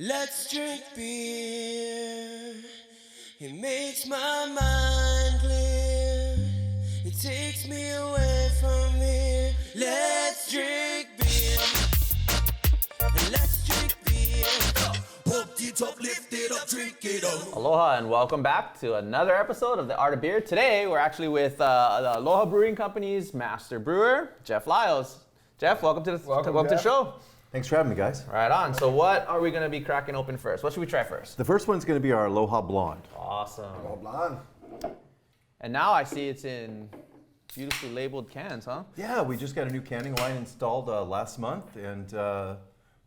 Let's drink beer. It makes my mind clear. It takes me away from here. Let's drink beer. Let's drink beer. Pump it up, lift it up, drink it up. Aloha and welcome back to another episode of the Art of Beer. Today we're actually with the Aloha Brewing Company's master brewer, Jeff Liles. Jeff, welcome to the show. Thanks for having me, guys. Right on. So what are we going to be cracking open first? What should we try first? The first one's going to be our Aloha Blonde. Awesome. Aloha Blonde. And now I see it's in beautifully labeled cans, huh? Yeah, we just got a new canning line installed last month, and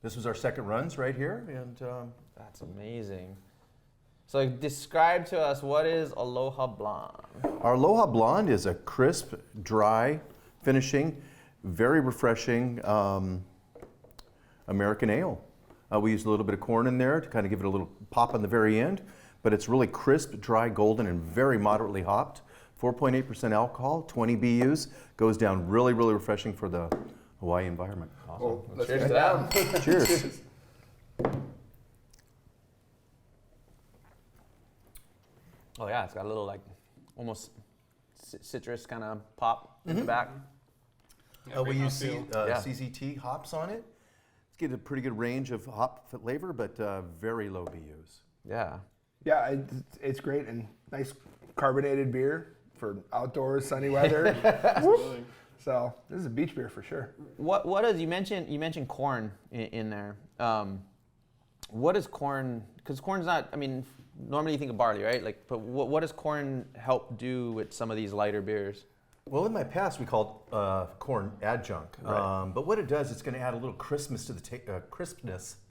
this was our second runs right here. And That's amazing. So describe to us, what is Aloha Blonde? our Aloha Blonde is a crisp, dry finishing, very refreshing American ale. We use a little bit of corn in there to kind of give it a little pop on the very end, but it's really crisp, dry, golden, and very moderately hopped. 4.8% alcohol, 20 BUs, goes down really, really refreshing for the Hawaii environment. Awesome. Well, let's Cheers get to down. that. Cheers. Oh yeah, it's got a little like almost citrus kind of pop in the back. We use Yeah. CZT hops on it. It's getting a pretty good range of hop flavor, but very low BUs. Yeah. Yeah, it's great and nice carbonated beer for outdoors, sunny weather. Absolutely. So this is a beach beer for sure. What is you mentioned corn in there. What is corn? Because corn's not. I mean, normally you think of barley, right? Like, but what does corn help do with some of these lighter beers? Well, in my past, we called corn adjunct. Right. But what it does, it's going to add a little crispness to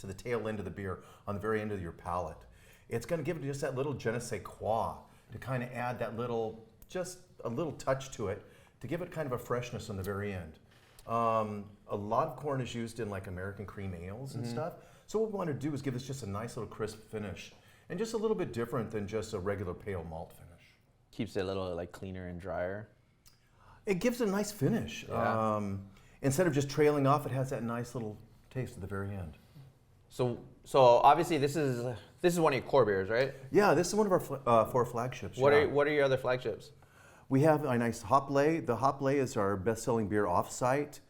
the tail end of the beer on the very end of your palate. It's going to give it just that little je ne sais quoi to kind of add that little, just a little touch to it to give it kind of a freshness on the very end. A lot of corn is used in like American cream ales and stuff. So what we want to do is give this just a nice little crisp finish and just a little bit different than just a regular pale malt finish. Keeps it a little like cleaner and drier. It gives it a nice finish. Yeah. Instead of just trailing off, it has that nice little taste at the very end. So obviously this is one of your core beers, right? Yeah, this is one of our 4 flagships. What yeah. are your other flagships? We have a nice hop lay. The hop lay is our best-selling beer off-site.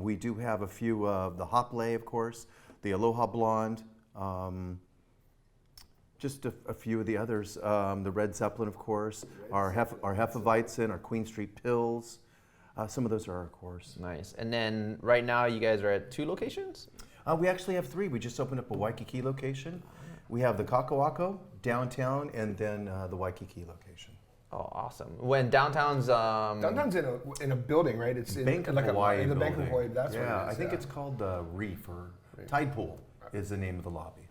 We do have a few of the hop lay, of course, the Aloha Blonde, just a few of the others. The Red Zeppelin, of course, our Hefeweizen, our Queen Street Pills. Some of those are our cores. Nice. And then right now you guys are at 2 locations? We actually have 3. We just opened up a Waikiki location. We have the Kakawako downtown, and then the Waikiki location. Oh, awesome. When downtown's Downtown's in a building, right? It's in Bank of like Hawaii in the building. Bank of Hawaii. That's what it is. I think it's called Reef or Tide Pool is the name of the lobby.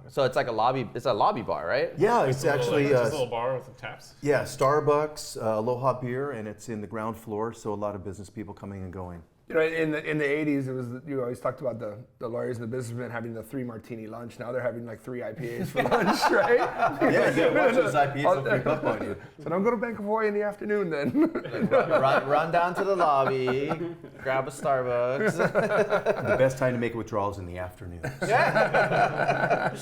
so it's like a lobby. It's a lobby bar, right? Yeah, it's actually just a little bar with the taps. yeah, Starbucks, Aloha Beer, and it's in the ground floor, so a lot of business people coming and going. You know, in the 80s, it was you always talked about the lawyers and the businessmen having the 3 martini lunch. Now they're having like 3 IPAs for lunch, right? Yeah, watch those IPAs, they'll creep up on you. So don't go to Bank of Hawaii in the afternoon then. run down to the lobby, grab a Starbucks. The best time to make withdrawals in the afternoon. Yeah,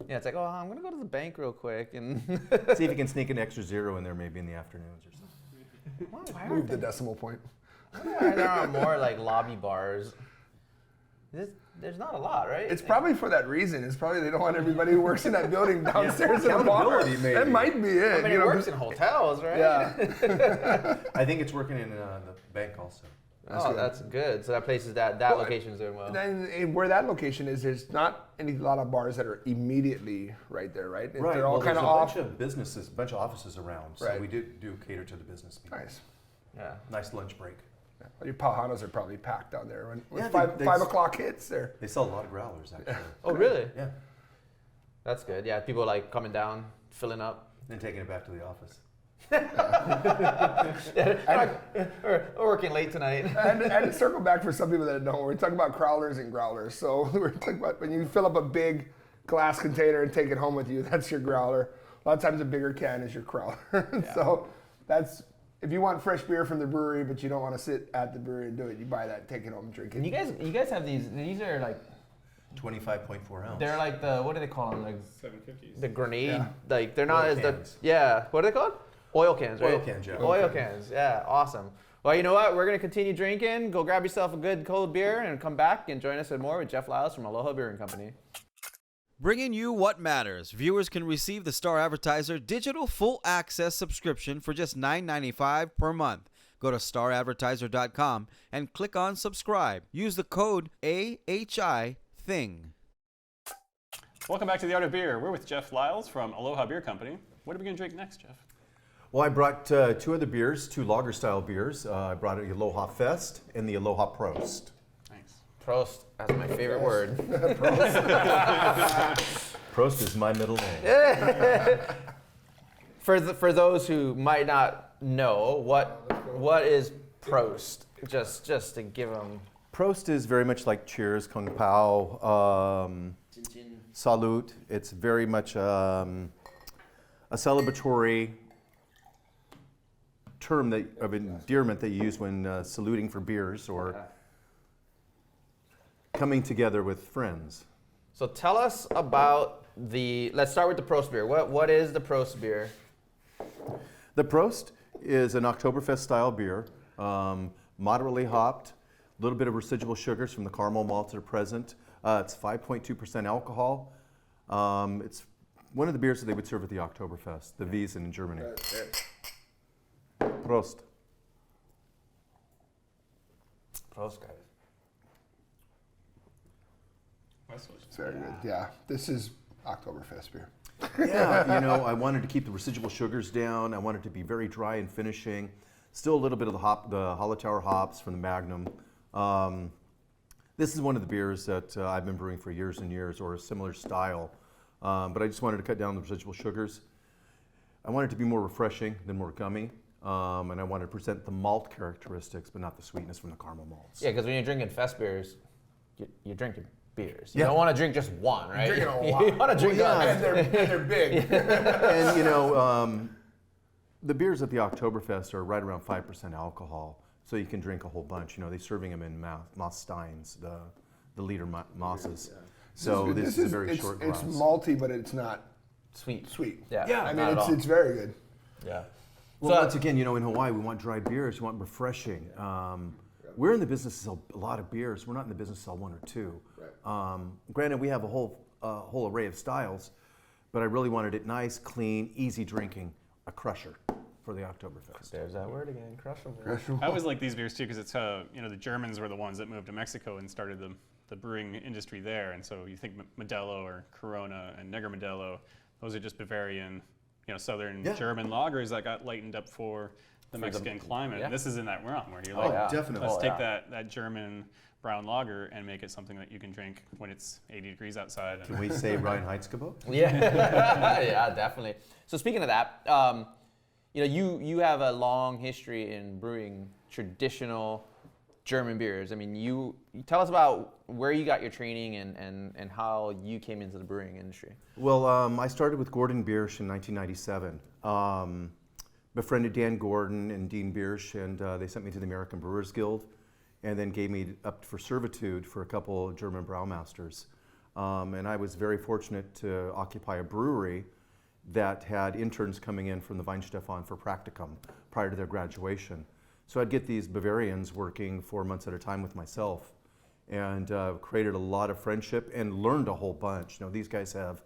it's like, oh, I'm gonna go to the bank real quick and See if you can sneak an extra 0 in there maybe in the afternoons or something. why Move the decimal point. there aren't more like lobby bars? There's not a lot, right? It's probably for that reason. It's probably they don't want everybody who works in that building downstairs in the bar. accountability, maybe. That might be it. I mean, you it know, works in hotels, right? Yeah. I think it's working in the bank also. That's good. So that place is that Well, location's doing well. And where that location is, there's not a lot of bars that are immediately right there, right? Right. They're all well, kind there's of off. a bunch of businesses, a bunch of offices around, so Right. we do cater to the business people. Nice. Yeah. Nice lunch break. Yeah. Well, your Pahanas are probably packed down there when Yeah, five they- 5 o'clock hits. There. They sell a lot of growlers, actually. Oh, really? Yeah. That's good. Yeah, people like coming down, filling up. Then taking it back to the office. Or working late tonight. And to circle back for some people that don't, we're talking about crowlers and growlers. So we're talking about when you fill up a big glass container and take it home with you, that's your growler. A lot of times a bigger can is your crowler. So that's, if you want fresh beer from the brewery, but you don't want to sit at the brewery and do it, you buy that, take it home and drink it. And you guys have these are like 25.4 ounce. They're like the, what do they call them? Like 750s. the grenade, Yeah. like they're not Oil as cans. what are they called? Oil cans, right? Oil cans, yeah. Oil cans, yeah, awesome. Well, you know what? We're gonna continue drinking. Go grab yourself a good cold beer and come back and join us with more with Jeff Liles from Aloha Beer Company. Bringing you what matters. Viewers can receive the Star Advertiser digital full access subscription for just $9.95 per month. Go to staradvertiser.com and click on subscribe. Use the code AHITHING. Welcome back to the Art of Beer. We're with Jeff Liles from Aloha Beer Company. What are we going to drink next, Jeff? Well, I brought two other beers, two lager style beers. I brought the Aloha Fest and the Aloha Prost. Thanks. Prost, that's my favorite word. Prost is my middle name. For those who might not know, what is Prost? Just to give them. Prost is very much like cheers, kung pao, salute. It's very much a celebratory term of endearment that you use when saluting for beers or coming together with friends. So tell us about let's start with the Prost beer. What is the Prost beer? The Prost is an Oktoberfest style beer, moderately hopped, a little bit of residual sugars from the caramel malts that are present. It's 5.2% alcohol. It's one of the beers that they would serve at the Oktoberfest, the Wiesn in Germany. Prost. Prost, guys. That's delicious. It's very good. Yeah, this is Oktoberfest beer. Yeah, I wanted to keep the residual sugars down. I wanted it to be very dry and finishing. Still a little bit of the Hallertauer hops from the Magnum. This is one of the beers that I've been brewing for years and years, or a similar style. But I just wanted to cut down the residual sugars. I wanted it to be more refreshing than more gummy. And I wanted to present the malt characteristics, but not the sweetness from the caramel malts. Yeah, because when you're drinking fest beers, you're drinking beers. You Yeah. don't want to drink just one, right? Drinking a lot. You want to drink Well, yeah. others. And they're big. And the beers at the Oktoberfest are right around 5% alcohol, so you can drink a whole bunch. They're serving them in Moss Steins, the liter Mosses. So this is a very short glass. It's malty, but it's not Sweet. sweet. Yeah. Yeah, I not mean, at all. it's very good. Yeah. Well, So- once again, in Hawaii, we want dry beers, we want refreshing. We're in the business to sell a lot of beers. We're not in the business to sell one or two. Granted, we have a whole array of styles, but I really wanted it nice, clean, easy drinking, a crusher for the Oktoberfest. There's that word again, crushable. I always like these beers too because it's the Germans were the ones that moved to Mexico and started the brewing industry there, and so you think Modelo or Corona and Neger Modelo, those are just Bavarian, southern Yeah. German lagers that got lightened up for the Mexican climate. yeah. And this is in that realm where you're Oh, like, yeah. definitely. let's Oh, take yeah. that German brown lager and make it something that you can drink when it's 80 degrees outside. Can we say Reinheitsgebot? Yeah, yeah, definitely. So speaking of that, you have a long history in brewing traditional German beers. I mean, you tell us about where you got your training and how you came into the brewing industry. Well, I started with Gordon Biersch in 1997. Befriended Dan Gordon and Dean Biersch, and they sent me to the American Brewers Guild, and then gave me up for servitude for a couple of German brewmasters. And I was very fortunate to occupy a brewery that had interns coming in from the Weinstefan for practicum prior to their graduation. So I'd get these Bavarians working 4 months at a time with myself, and created a lot of friendship and learned a whole bunch. These guys have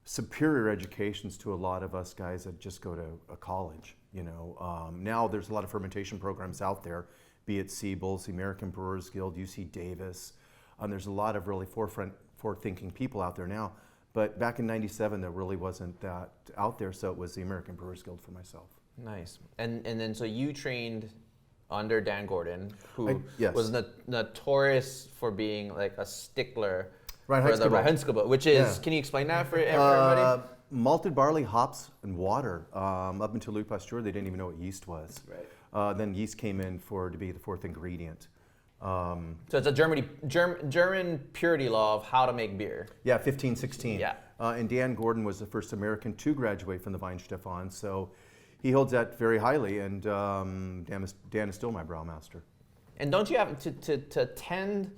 superior educations to a lot of us guys that just go to a college. Now there's a lot of fermentation programs out there, be it Siebel's, the American Brewers Guild, UC Davis. There's a lot of really forward-thinking people out there now. But back in '97, there really wasn't that out there, so it was the American Brewers Guild for myself. Nice. And then so you trained under Dan Gordon, who yes. was notorious for being like a stickler for the Reinheitsgebot. Reinheitsgebot, which is, Yeah. can you explain that for everybody? Malted barley, hops, and water. Up until Louis Pasteur, they didn't even know what yeast was. Right. Then yeast came in to be the fourth ingredient. So it's a German purity law of how to make beer. Yeah, 1516. Yeah. And Dan Gordon was the first American to graduate from the Weinstefan, so he holds that very highly, and Dan is still my brewmaster. And don't you have to attend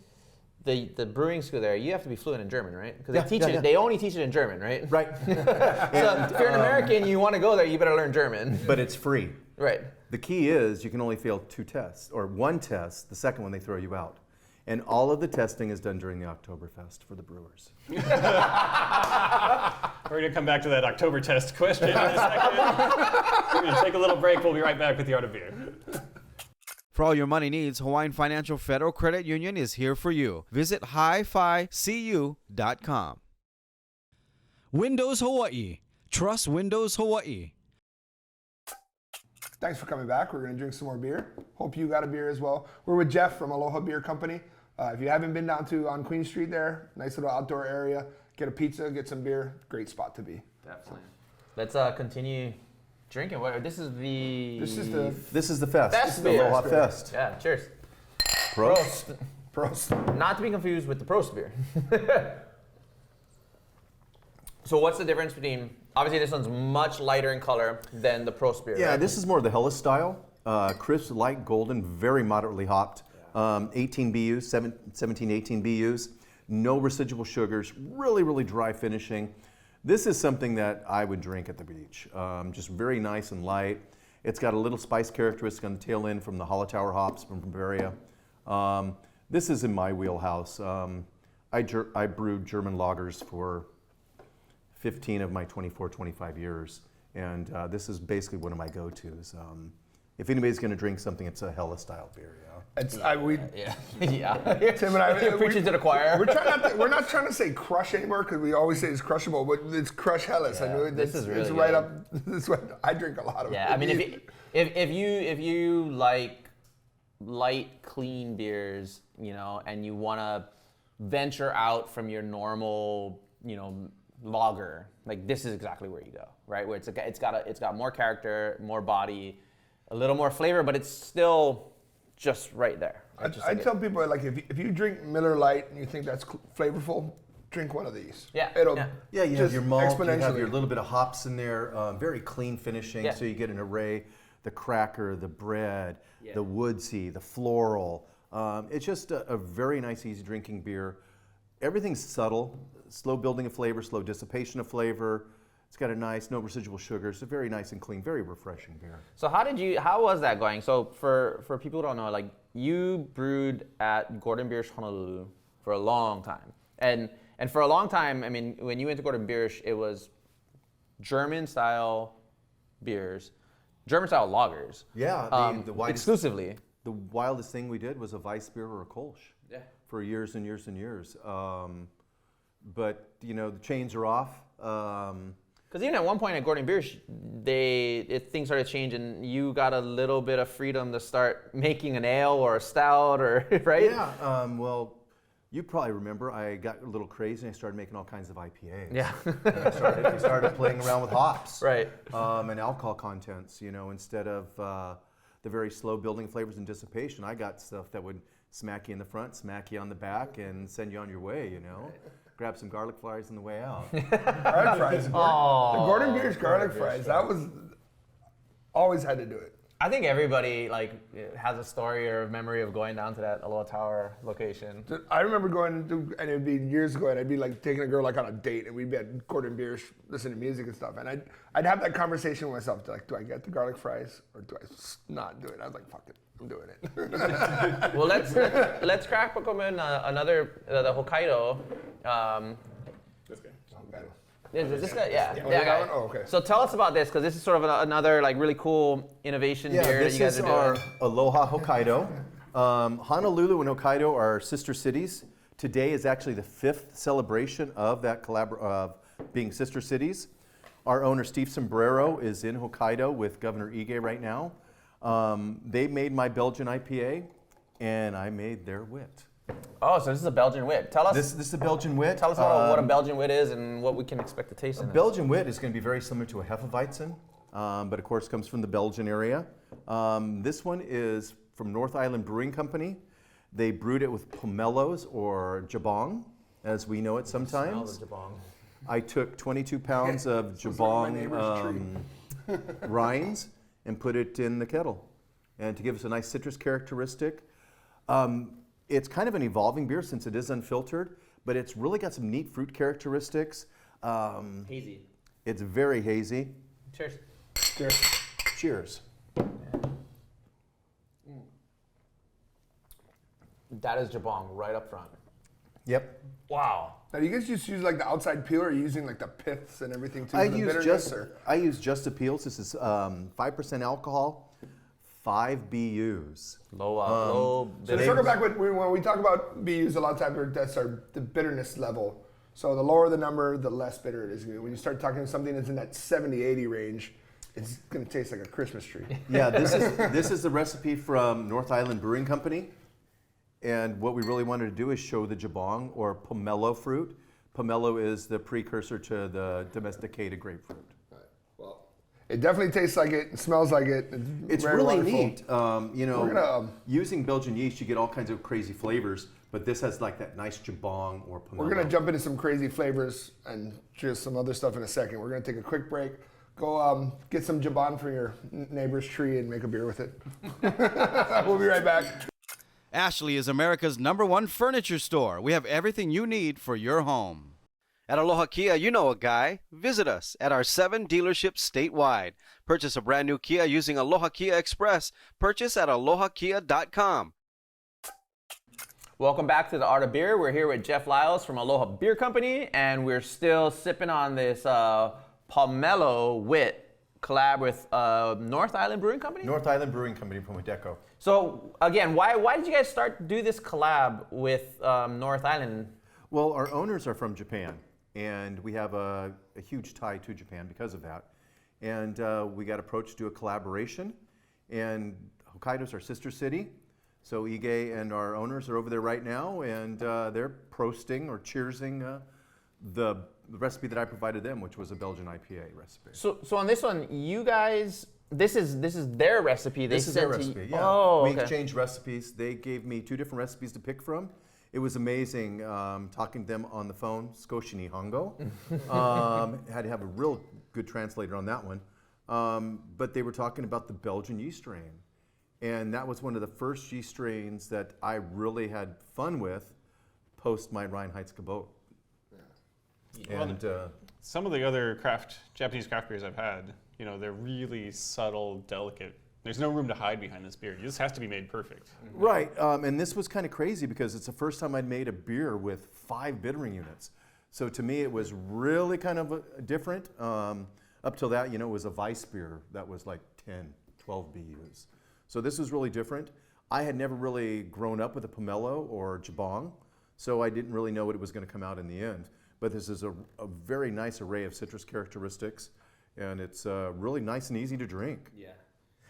the brewing school there, you have to be fluent in German, right? Because Yeah, they teach yeah, it. yeah. They only teach it in German, right? Right. So if you're an American, you want to go there, you better learn German. But it's free. Right. The key is you can only fail 2 tests, or 1 test. The second one, they throw you out. And all of the testing is done during the Oktoberfest for the brewers. We're going to come back to that October test question in a second. We're going to take a little break. We'll be right back with the Art of Beer. For all your money needs, Hawaiian Financial Federal Credit Union is here for you. Visit hificu.com. Windows Hawaii. Trust Windows Hawaii. Thanks for coming back. We're going to drink some more beer. Hope you got a beer as well. We're with Jeff from Aloha Beer Company. If you haven't been down to on Queen Street there, nice little outdoor area. Get a pizza, get some beer. Great spot to be. Definitely. Let's continue drinking. This is the fest. Best This is the beer. Aloha Fest. Yeah, cheers. Prost. Prost. Not to be confused with the Prost beer. So what's the difference between, obviously this one's much lighter in color than the Prost beer, Yeah, right? this is more the Helles style. Crisp, light, golden, very moderately hopped. 18 BUs, 17, 18 BUs. No residual sugars, really, really dry finishing. This is something that I would drink at the beach. Just very nice and light. It's got a little spice characteristic on the tail end from the Hallertauer hops from Bavaria. This is in my wheelhouse. I brewed German lagers for 15 of my 24, 25 years. And this is basically one of my go-tos. If anybody's going to drink something, it's a Hella style beer. Yeah. Yeah. Tim and I, You're preaching to the choir. We're not trying to say crush anymore because we always say it's crushable, but it's Crush Helles. Yeah, I know this is really it's right good. up. This is what I drink a lot of. Yeah, I mean, if you like light, clean beers, and you want to venture out from your normal, lager, like this is exactly where you go, right? Where it's got more character, more body, a little more flavor, but it's still just right there. I tell people like if you drink Miller Lite and you think that's flavorful, drink one of these. Yeah, It'll Yeah, you have just your malt, you have exponentially. your little bit of hops in there, very clean finishing, Yeah. so you get an array, the cracker, the bread, the woodsy, the floral. It's just a very nice, easy drinking beer. Everything's subtle, slow building of flavor, slow dissipation of flavor. It's got a nice, no residual sugars, a very nice and clean, very refreshing beer. So how was that going? So for people who don't know, like you brewed at Gordon Biersch Honolulu for a long time. And for a long time, I mean, when you went to Gordon Biersch, it was German style beers, German style lagers. Yeah, the widest, exclusively. the wildest thing we did was a Weiss beer or a Kolsch. Yeah. For years and years and years. But, the chains are off. Because even at one point at Gordon Biersch, things started changing. You got a little bit of freedom to start making an ale or a stout, or right? Yeah, well, you probably remember I got a little crazy and I started making all kinds of IPAs. Yeah. And I started playing around with hops. Right. And alcohol contents, instead of the very slow building flavors and dissipation, I got stuff that would smack you in the front, smack you on the back, and send you on your way, Grab some garlic fries on the way out. Garlic fries. The Gordon Biersch garlic fries. That was always had to do it. I think everybody has a story or a memory of going down to that Aloha Tower location. Dude, I remember going to, and it'd be years ago, and I'd be taking a girl on a date, and we'd be at Gordon Biersch listening to music and stuff, and I'd have that conversation with myself, do I get the garlic fries or do I not do it? I was like, fuck it, I'm doing it. Well, let's crack open another the Hokkaido. Is this guy? Yeah. that guy. one? Oh, okay. So tell us about this, because this is sort of another really cool innovation beer that this you guys is are doing. our Aloha Hokkaido. Honolulu and Hokkaido are sister cities. Today is actually the 5th celebration of that of being sister cities. Our owner, Steve Sombrero, is in Hokkaido with Governor Ige right now. They made my Belgian IPA, and I made their wit. Oh, so this is a Belgian wit. Tell us. This is a Belgian wit. Tell us about what a Belgian wit is and what we can expect to taste in it. Belgian wit is going to be very similar to a Hefeweizen, but of course comes from the Belgian area. This one is from North Island Brewing Company. They brewed it with pomelos or jabong, as we know it sometimes. Smell the jabong. I took 22 pounds of jabong rinds and put it in the kettle, and to give us a nice citrus characteristic. It's kind of an evolving beer since it is unfiltered, but it's really got some neat fruit characteristics. Hazy. It's very hazy. Cheers. Cheers. Cheers. That is jabong right up front. Yep. Wow. Now, do you guys just use like the outside peel, or are you using like the piths and everything too? I for the use bitterness, just or? I use just the peels. This is 5% alcohol, 5 BUs. Low So to circle back, when we talk about BUs, a lot of times that's the bitterness level. So the lower the number, the less bitter it is. When you start talking something that's in that 70, 80 range, it's going to taste like a Christmas tree. Yeah, this is the recipe from North Island Brewing Company. And what we really wanted to do is show the jabong or pomelo fruit. Pomelo is the precursor to the domesticated grapefruit. Well, it definitely tastes like it, smells like it. It's very really wonderful. neat. You know, We're gonna, using Belgian yeast, you get all kinds of crazy flavors, but this has like that nice jabong or pomelo. We're going to jump into some crazy flavors and just some other stuff in a second. We're going to take a quick break. Go get some jabon from your neighbor's tree and make a beer with it. We'll be right back. Ashley is America's #1 furniture store. We have everything you need for your home. At Aloha Kia, you know a guy. Visit us at our 7 dealerships statewide. Purchase a brand new Kia using Aloha Kia Express. Purchase at alohakia.com. Welcome back to the Art of Beer. We're here with Jeff Liles from Aloha Beer Company, and we're still sipping on this Pomelo Wit collab with North Island Brewing Company? North Island Brewing Company from Wadeco. So again, why did you guys start to do this collab with North Island? Well, our owners are from Japan, and we have a huge tie to Japan because of that. And we got approached to do a collaboration, and Hokkaido's our sister city. So Ige and our owners are over there right now, and they're prosting or cheersing the recipe that I provided them, which was a Belgian IPA recipe. So on this one, you guys, this is their recipe. This is their recipe, yeah. Oh, we okay. exchanged recipes. They gave me 2 different recipes to pick from. It was amazing talking to them on the phone, Skoshi Nihongo. Had to have a real good translator on that one. But they were talking about the Belgian yeast strain. And that was one of the first yeast strains that I really had fun with post my Reinheitsgebot. Well, And some of the other Japanese craft beers I've had, you know, they're really subtle, delicate. There's no room to hide behind this beer. This has to be made perfect. right, and this was kind of crazy because it's the first time I'd made a beer with 5 bittering units. So to me, it was really kind of different. Up till that, you know, it was a Weiss beer that was like 10, 12 BUs. So this was really different. I had never really grown up with a pomelo or jabong, so I didn't really know what it was going to come out in the end. But this is a very nice array of citrus characteristics, and it's really nice and easy to drink. Yeah.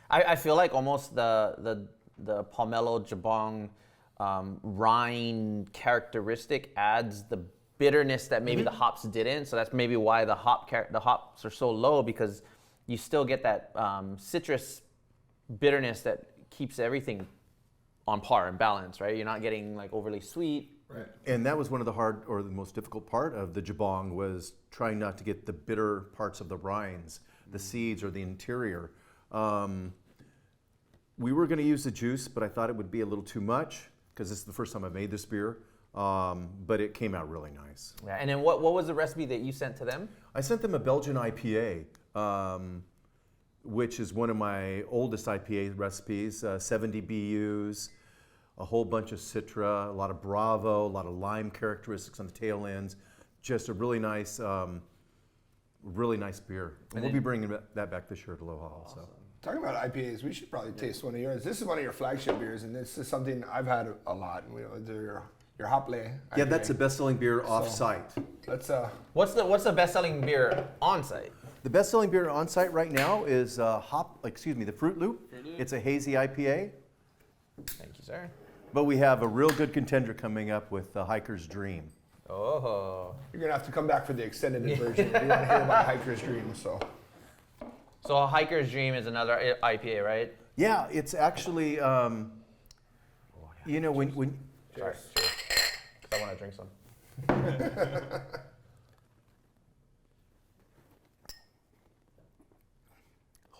I feel like almost the pomelo jabong rind characteristic adds the bitterness that maybe the hops didn't. So that's maybe why the hops are so low, because you still get that citrus bitterness that keeps everything on par and balance, right? You're not getting like overly sweet. Right. And that was one of the hard or the most difficult part of the jabong, was trying not to get the bitter parts of the rinds, the seeds or the interior. We were going to use the juice, but I thought it would be a little too much because this is the first time I've made this beer. But it came out really nice. Yeah. And then what was the recipe that you sent to them? I sent them a Belgian IPA, which is one of my oldest IPA recipes, 70 BUs, a whole bunch of Citra, a lot of Bravo, a lot of lime characteristics on the tail ends. Just a really nice beer. And we'll be bringing that back this year at Aloha also. Talking about IPAs, we should probably taste one of yours. This is one of your flagship beers, and this is something I've had a lot. Your Hople IPA. Yeah, that's the best-selling beer off-site. Let's What's the best-selling beer on site? The best-selling beer on-site right now is the Fruit Loop. It's a hazy IPA. Thank you, sir. But we have a real good contender coming up with the Hiker's Dream. Oh. You're gonna have to come back for the extended version. We want to hear about Hiker's Dream. So a Hiker's Dream is another IPA, right? Yeah, it's actually, when Sorry. Cheers. 'Cause I want to drink some.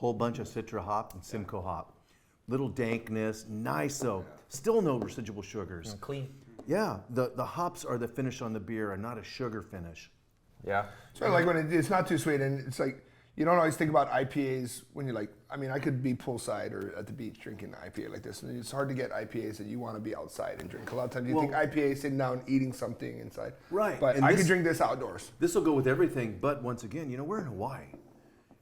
whole bunch of Citra hop and Simcoe hop. little dankness, nice though. Still no residual sugars. Clean. Yeah, the hops are the finish on the beer and not a sugar finish. Yeah. So like when it's not too sweet, and it's like you don't always think about IPAs when you're like, I mean, I could be poolside or at the beach drinking an IPA like this, and it's hard to get IPAs that you want to be outside and drink. A lot of times you think IPA sitting down eating something inside. Right. But And I this- could drink this outdoors. This will go with everything, but once again, we're in Hawaii,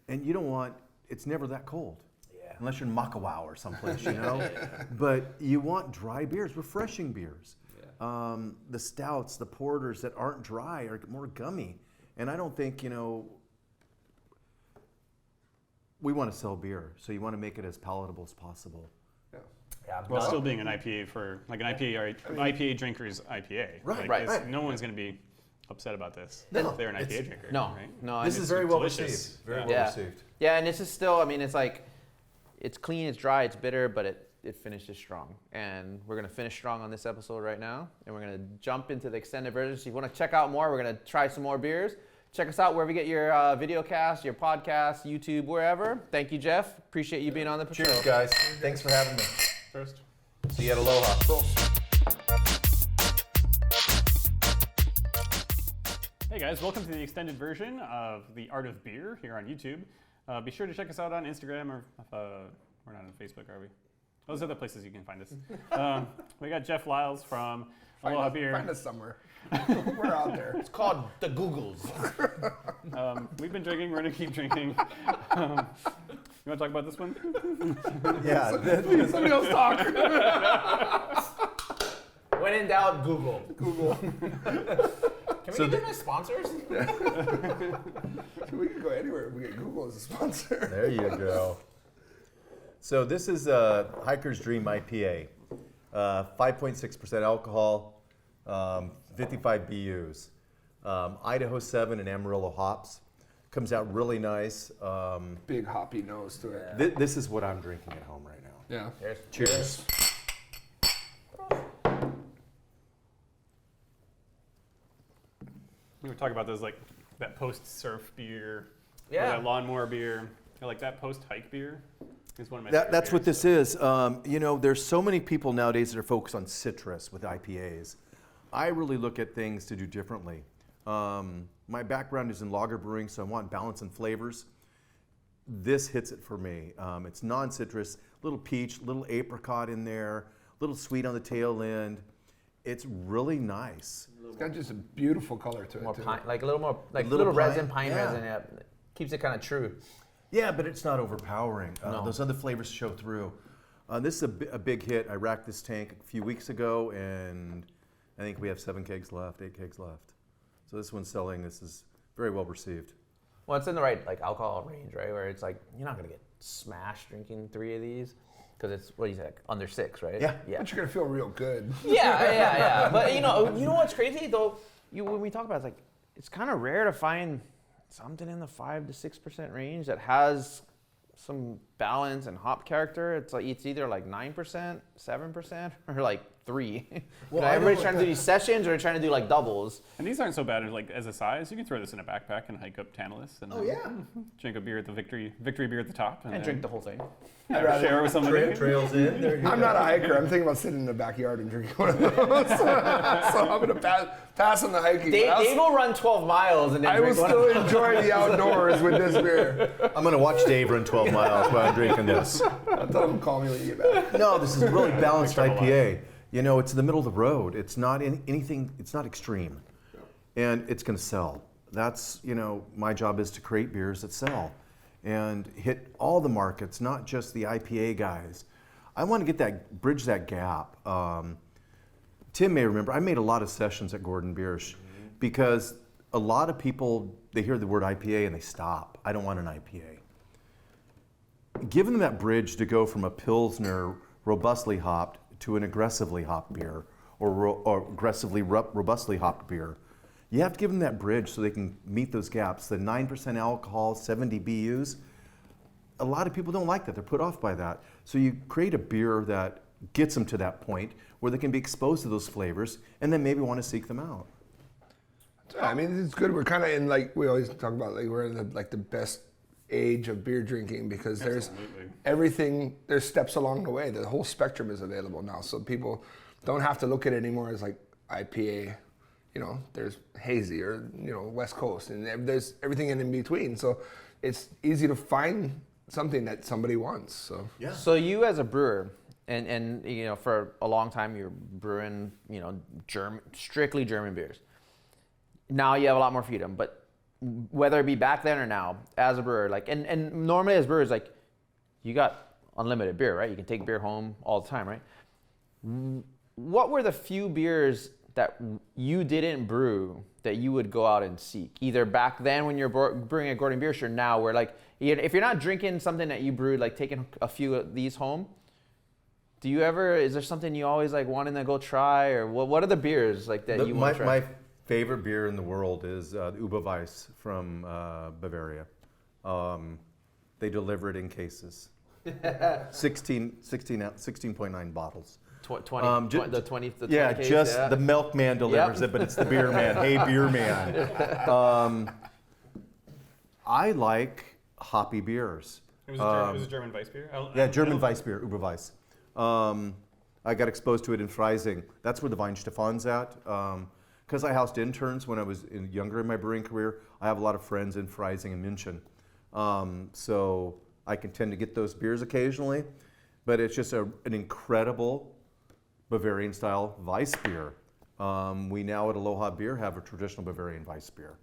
and you don't want, it's never that cold. Yeah. Unless you're in Makawao or someplace, But you want dry beers, refreshing beers. Yeah. The stouts, the porters that aren't dry are more gummy. And I don't think, we want to sell beer, so you want to make it as palatable as possible. Yeah. While still being an IPA for like an IPA or IPA drinker's IPA. Right, Like, right. No one's going to be upset about this No, if they're an IPA it's- drinker. No, right? no. This and is it's- very well delicious. received. Very Yeah. well Yeah. received. Yeah, and this is still, I mean, it's like, it's clean, it's dry, it's bitter, but it finishes strong. And we're going to finish strong on this episode right now. And we're going to jump into the extended version. So if you want to check out more, we're going to try some more beers. Check us out wherever you get your video cast, your podcast, YouTube, wherever. Thank you, Jeff. Appreciate you being on the show. Cheers, guys. Thanks for having me. First. See you at Aloha. Hey guys, welcome to the extended version of The Art of Beer here on YouTube. Be sure to check us out on Instagram or we're not on Facebook, are we? Those are the places you can find us. We got Jeff Liles from Aloha Beer. Find us somewhere. We're out there. It's called the Googles. We've been drinking, we're gonna keep drinking. You wanna talk about this one? Yeah. Somebody else talk. When in doubt, Google. Google. Can we get them as sponsors? We can go anywhere if we get Google as a sponsor. There you go. So this is Hiker's Dream IPA. 5.6% alcohol, 55 BUs. Idaho 7 and Amarillo hops. Comes out really nice. Big hoppy nose to it. This is what I'm drinking at home right now. Yeah. Cheers. We were talking about those like that post-surf beer, or Yeah. that lawnmower beer, or like that post-hike beer. Is one of my That's favorite what beers. this is. There's so many people nowadays that are focused on citrus with IPAs. I really look at things to do differently. My background is in lager brewing, so I want balance and flavors. This hits it for me. It's non-citrus, little peach, little apricot in there, little sweet on the tail end. It's really nice. It's got just a beautiful color to More it, too. pine, like a little more, like Little little resin, pine, pine yeah. resin. Yeah. Keeps it kind of true. Yeah, but it's not overpowering. No. Those other flavors show through. This is a big hit. I racked this tank a few weeks ago, and I think we have 8 kegs left. So this one's selling. This is very well received. Well, it's in the right like alcohol range, right? Where it's like you're not gonna get smashed drinking 3 of these because it's what do you say, like under 6, right? Yeah. Yeah. But you're gonna feel real good. Yeah. But you know what's crazy though? When we talk about it, it's kind of rare to find something in the 5 to 6% range that has some balance and hop character. It's either like 9%, 7%, or like 3. Well, Everybody's trying to do these sessions or trying to do like doubles. And these aren't so bad like as a size. You can throw this in a backpack and hike up Tantalus and drink a beer at the victory beer at the top And drink the whole thing. share with somebody. Trails in. There you I'm not a hiker. I'm thinking about sitting in the backyard and drinking one of those. So I'm gonna pass on the hiking. Dave will run 12 miles and then I will drink one still of them. enjoy the outdoors with this beer. I'm going to watch Dave run 12 miles while I'm drinking this. I'll tell him to call me when you get back. No, this is really balanced trouble IPA. It's in the middle of the road. It's not anything. It's not extreme, and it's going to sell. That's my job is to create beers that sell, and hit all the markets, not just the IPA guys. I want to bridge that gap. Tim may remember I made a lot of sessions at Gordon Biersch because a lot of people they hear the word IPA and they stop. I don't want an IPA. Giving them that bridge to go from a Pilsner robustly hopped to an aggressively hopped beer or aggressively robustly hopped beer. You have to give them that bridge so they can meet those gaps. The 9% alcohol, 70 BUs, a lot of people don't like that. They're put off by that. So you create a beer that gets them to that point where they can be exposed to those flavors and then maybe want to seek them out. Yeah, I mean, it's good. We're kind of in we always talk about we're in the best age of beer drinking because Absolutely. there's steps along the way. The whole spectrum is available now. So people don't have to look at it anymore as like IPA. You know, there's hazy or, you know, West Coast, and there's everything in between. So it's easy to find something that somebody wants. So Yeah. So you as a brewer, and you know, for a long time you're brewing, you know, strictly German beers. Now you have a lot more freedom, but whether it be back then or now, as a brewer, like, and normally as brewers, like, you got unlimited beer, right? You can take beer home all the time, right? What were the few beers that you didn't brew that you would go out and seek? Either back then when you're brewing a Gordon Beer, or now where, like, if you're not drinking something that you brewed, like taking a few of these home, is there something you always like wanting to go try, or what are the beers like that you want to try? My favorite beer in the world is the Weiss from Bavaria. They deliver it in cases. 16.9 bottles. 20, the 20 Yeah, case, just yeah. the milkman delivers it, but it's the beer man. Hey, beer man. I like hoppy beers. It was a German Weiss beer? Yeah, German Weiss beer, Weiss. I got exposed to it in Freising. That's where the Weinstefan's at. Because I housed interns when I was younger in my brewing career, I have a lot of friends in Freising and München. So I can tend to get those beers occasionally, but it's just an incredible Bavarian style Weiss beer. We now at Aloha Beer have a traditional Bavarian Weiss beer.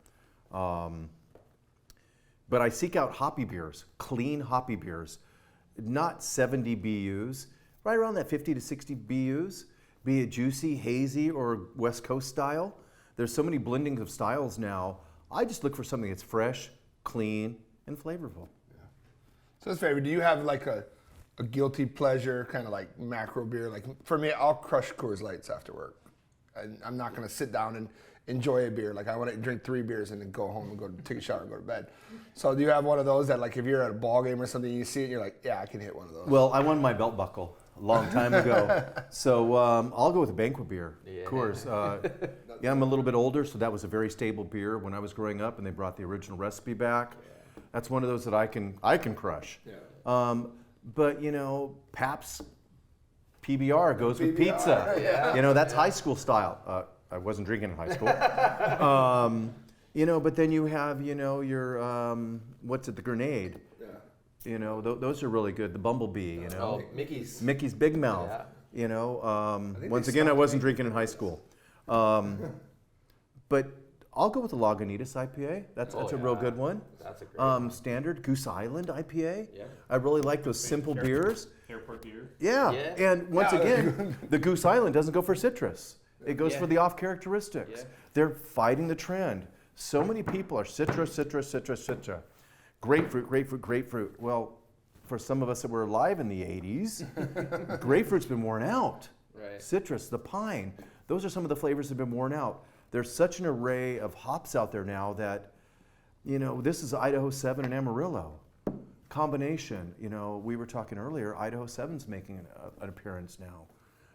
But I seek out hoppy beers, clean hoppy beers, not 70 BUs, right around that 50 to 60 BUs, be it juicy, hazy, or West Coast style. There's so many blendings of styles now. I just look for something that's fresh, clean, and flavorful. So it's favorite. Do you have like a guilty pleasure kind of like macro beer? Like for me, I'll crush Coors Lights after work. I'm not going to sit down and enjoy a beer. Like I want to drink 3 beers and then go home and go take a shower and go to bed. So do you have one of those that, like, if you're at a ball game or something, you see it and you're like, yeah, I can hit one of those? Well, I won my belt buckle a long time ago. So I'll go with a banquet beer, of course. Yeah, I'm a little bit older, so that was a very stable beer when I was growing up, and they brought the original recipe back. That's one of those that I can crush. But, you know, Pabst PBR goes with pizza. Yeah. You know, that's high school style. I wasn't drinking in high school. You know, but then you have, you know, your, what's it, the Grenade. You know, those are really good. The Bumblebee, you know. Mickey's. Mickey's Big Mouth. Yeah. You know, once again, I wasn't drinking in high school. But I'll go with the Lagunitas IPA. That's a real good one. That's a great one. Standard Goose Island IPA. Yeah. I really like those simple beers. Airport beer. Yeah. Yeah. And once again, the Goose Island doesn't go for citrus. It goes for the off characteristics. Yeah. They're fighting the trend. So many people are citrus. Grapefruit, grapefruit, grapefruit. Well, for some of us that were alive in the 80s, grapefruit's been worn out. Right. Citrus, the pine, those are some of the flavors that have been worn out. There's such an array of hops out there now that, you know, this is Idaho 7 and Amarillo combination. You know, we were talking earlier, Idaho 7's making an appearance now.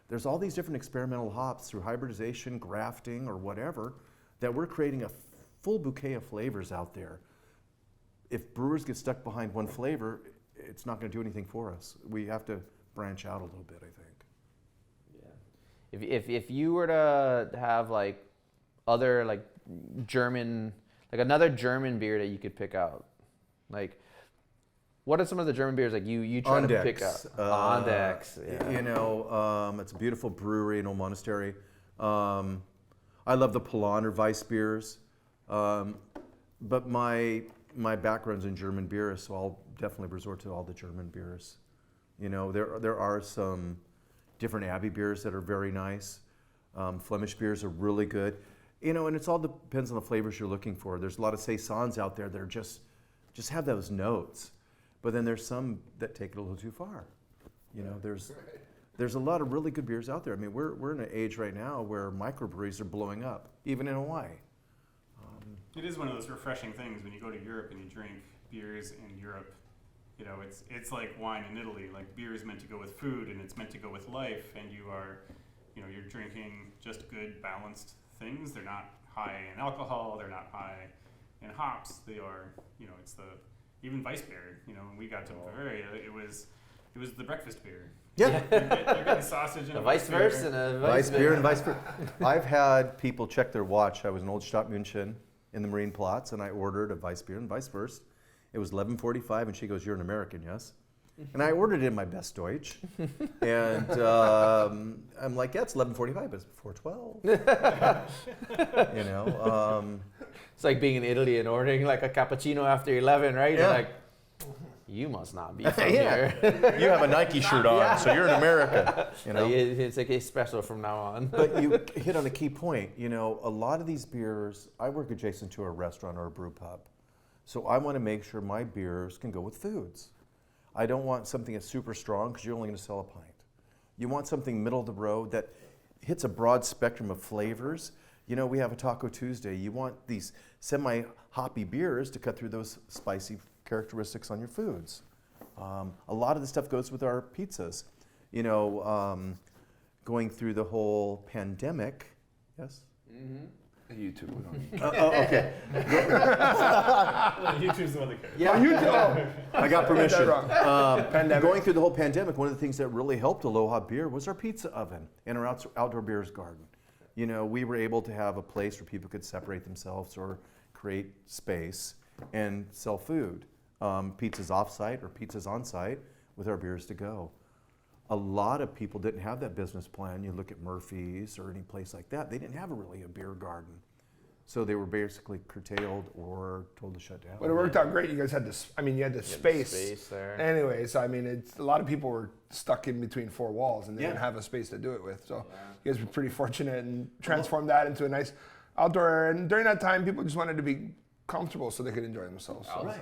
There's all these different experimental hops through hybridization, grafting, or whatever, that we're creating a full bouquet of flavors out there. If brewers get stuck behind one flavor, it's not going to do anything for us. We have to branch out a little bit, I think. Yeah. If you were to have like other like German, like another German beer that you could pick out, like what are some of the German beers like you try to pick out? Ondex. Yeah. You know, it's a beautiful brewery in Old Monastery. I love the Polaner Weiss beers, but my background's in German beer, so I'll definitely resort to all the German beers. You know, there are some different Abbey beers that are very nice. Flemish beers are really good. You know, and it's all depends on the flavors you're looking for. There's a lot of saisons out there that are just have those notes, but then there's some that take it a little too far. You know, there's a lot of really good beers out there. I mean, we're in an age right now where microbreweries are blowing up, even in Hawaii. It is one of those refreshing things when you go to Europe and you drink beers in Europe. You know, it's like wine in Italy. Like beer is meant to go with food and it's meant to go with life, and you're drinking just good balanced things. They're not high in alcohol. They're not high in hops. They are, you know, it's even Weiss beer, you know, when we got to Bavaria, it was the breakfast beer. Yeah. You're getting sausage and A vice versa and a vice Beer and Weiss Beer. I've had people check their watch. I was in Old Stadt München in the Marine Platz, and I ordered a Weiss Beer and Weiss Versa. It was 11:45, and she goes, "You're an American, yes?" And I ordered it in my best Deutsch, and I'm like, "Yeah, it's 11:45, but it's before 12." You know. It's like being in Italy and ordering like a cappuccino after 11, right? Yeah. You're like, you must not be from Yeah. here. You have a Nike shirt on, so you're an American. You know. Like, it's like espresso from now on. But you hit on a key point. You know, a lot of these beers, I work adjacent to a restaurant or a brew pub. So I want to make sure my beers can go with foods. I don't want something that's super strong because you're only going to sell a pint. You want something middle of the road that hits a broad spectrum of flavors. You know, we have a Taco Tuesday. You want these semi-hoppy beers to cut through those spicy characteristics on your foods. A lot of the stuff goes with our pizzas. You know, going through the whole pandemic. Yes? YouTube. Okay. YouTube's the one that cares. Yeah, YouTube. I got permission. wrong. Pandemic. Going through the whole pandemic, one of the things that really helped Aloha Beer was our pizza oven and our outdoor beers garden. You know, we were able to have a place where people could separate themselves or create space and sell food. Pizzas off-site or pizzas on-site with our beers to go. A lot of people didn't have that business plan. You look at Murphy's or any place like that, they didn't have a beer garden. So they were basically curtailed or told to shut down. But it worked out great. You guys had this. I mean, you had the space. space there. Anyways, I mean, it's a lot of people were stuck in between four walls and they didn't have a space to do it with. So you guys were pretty fortunate and transformed that into a nice outdoor area. And during that time, people just wanted to be comfortable so they could enjoy themselves. So. Outside,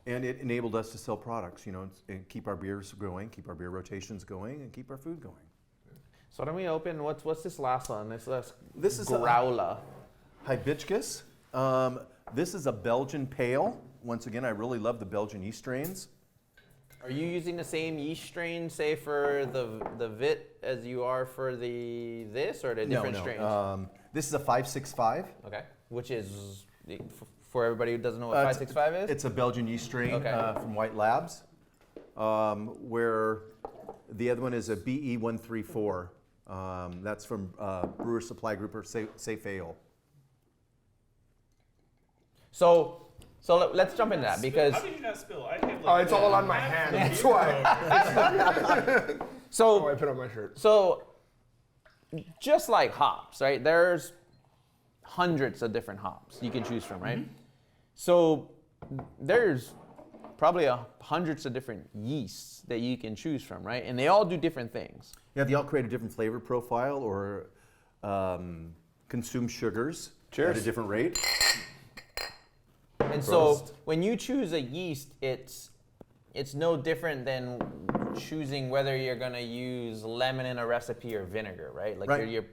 And it enabled us to sell products, you know, and keep our beers going, keep our beer rotations going, and keep our food going. So then we open, what's this last one? This is Growler. Hibiscus. This is a Belgian pale. Once again, I really love the Belgian yeast strains. Are you using the same yeast strain, say, for the Wit as you are for this, or the different strains? This is a 565. Okay. Which is, for everybody who doesn't know what 565 is? It's a Belgian yeast strain Okay. from White Labs, where the other one is a BE134. That's from Brewer Supply Group or Safe Ale. So let's jump into that because How did you not spill? I have Oh, it's all on my hand. That's why. so Oh, I put on my shirt. So, just like hops, right? There's hundreds of different hops you can choose from, right? So, there's probably hundreds of different yeasts that you can choose from, right? And they all do different things. Yeah, they all create a different flavor profile or consume sugars at a different rate. And so, when you choose a yeast, it's no different than choosing whether you're gonna use lemon in a recipe or vinegar, right? Like Right. you're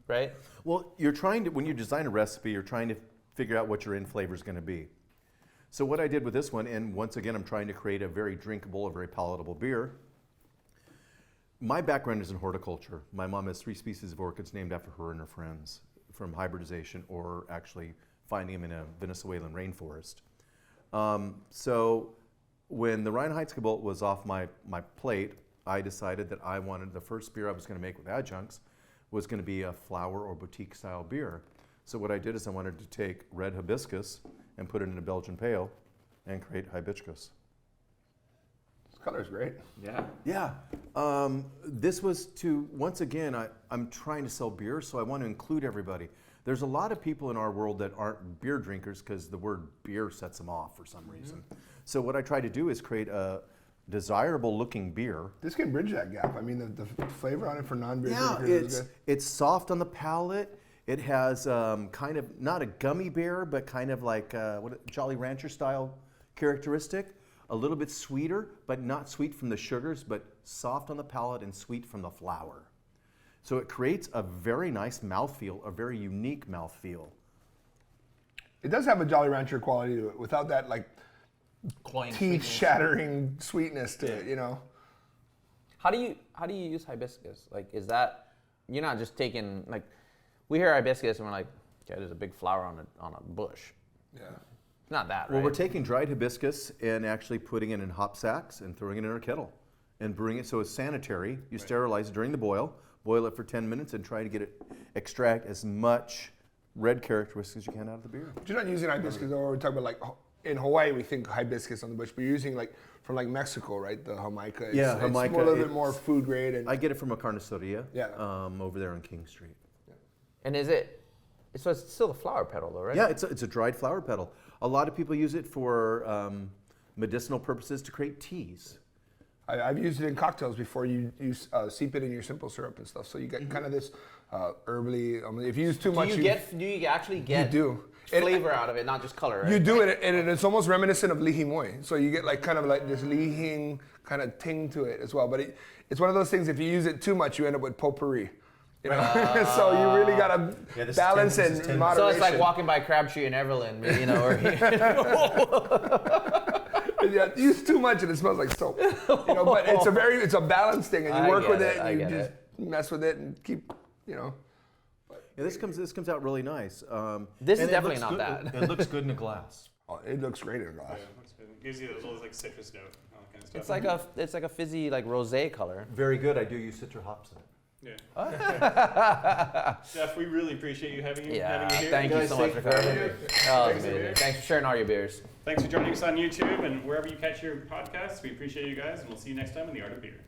right? Well, you're trying to, when you design a recipe, you're trying to figure out what your end flavor is going to be. So what I did with this one, and once again, I'm trying to create a very drinkable, a very palatable beer. My background is in horticulture. My mom has 3 species of orchids named after her and her friends from hybridization or actually finding them in a Venezuelan rainforest. So when the Reinheitsgebot was off my plate, I decided that I wanted the first beer I was going to make with adjuncts was going to be a flower or boutique style beer. So what I did is I wanted to take red hibiscus and put it in a Belgian pale and create hibiscus. This color's great. Yeah. Yeah. This was to, once again, I'm trying to sell beer, so I want to include everybody. There's a lot of people in our world that aren't beer drinkers because the word beer sets them off for some reason. So what I try to do is create a desirable looking beer. This can bridge that gap. I mean, the flavor on it for non-beer Yeah, drinkers is good. it's soft on the palate. It has kind of, not a gummy beer, but kind of like Jolly Rancher style characteristic. A little bit sweeter, but not sweet from the sugars, but soft on the palate and sweet from the flour. So it creates a very nice mouthfeel, a very unique mouthfeel. It does have a Jolly Rancher quality to it without that like Cloying teeth-shattering sweetness to it, you know? How do you use hibiscus? Like, is that, you're not just taking, like, we hear hibiscus and we're like, okay, there's a big flower on a bush. Yeah. Not that, right? Well, we're taking dried hibiscus and actually putting it in hop sacks and throwing it in our kettle and brewing it so it's sanitary. You sterilize it during the boil it for 10 minutes, and try to get it extract as much red characteristics as you can out of the beer. But you're not using hibiscus, though. We're talking about like in Hawaii, we think hibiscus on the bush, but you're using like from like Mexico, right? The Jamaica. Yeah, it's Jamaica, a little bit it's- more food grade. And I get it from a carniceria Yeah. over there on King Street. And is it? So it's still a flower petal, though, right? Yeah, it's a dried flower petal. A lot of people use it for medicinal purposes to create teas. I've used it in cocktails before. You steep it in your simple syrup and stuff, so you get kind of this herbally. If you use too much, Do you actually get do. flavor out of it, not just color, right? You do it, and it's almost reminiscent of lihi moi. So you get like kind of like this lihing kind of ting to it as well. But it's one of those things. If you use it too much, you end up with potpourri. You know? So you really gotta balance this is and 10. So moderation. it's like walking by Crabtree and Everland, you know, or Yeah, use too much and it smells like soap. You know, but it's a balance thing, and you I work get with it, it, I and you get just it. mess with it and keep, you know. Yeah, this comes out really nice. This is and it definitely looks not good- bad. It looks good in a glass. Oh, it looks great in a glass. Yeah, looks good. It gives you those little like citrus note, all that kind of stuff. it's like a fizzy like rosé color. Very good. I do use citra hops in it. Yeah. Jeff, we really appreciate you having you here. Thank you Guys, so much thank for you for coming. having me. That was amazing. Thanks for sharing all your beers. Thanks for joining us on YouTube and wherever you catch your podcasts. We appreciate you guys, and we'll see you next time in the Art of Beer.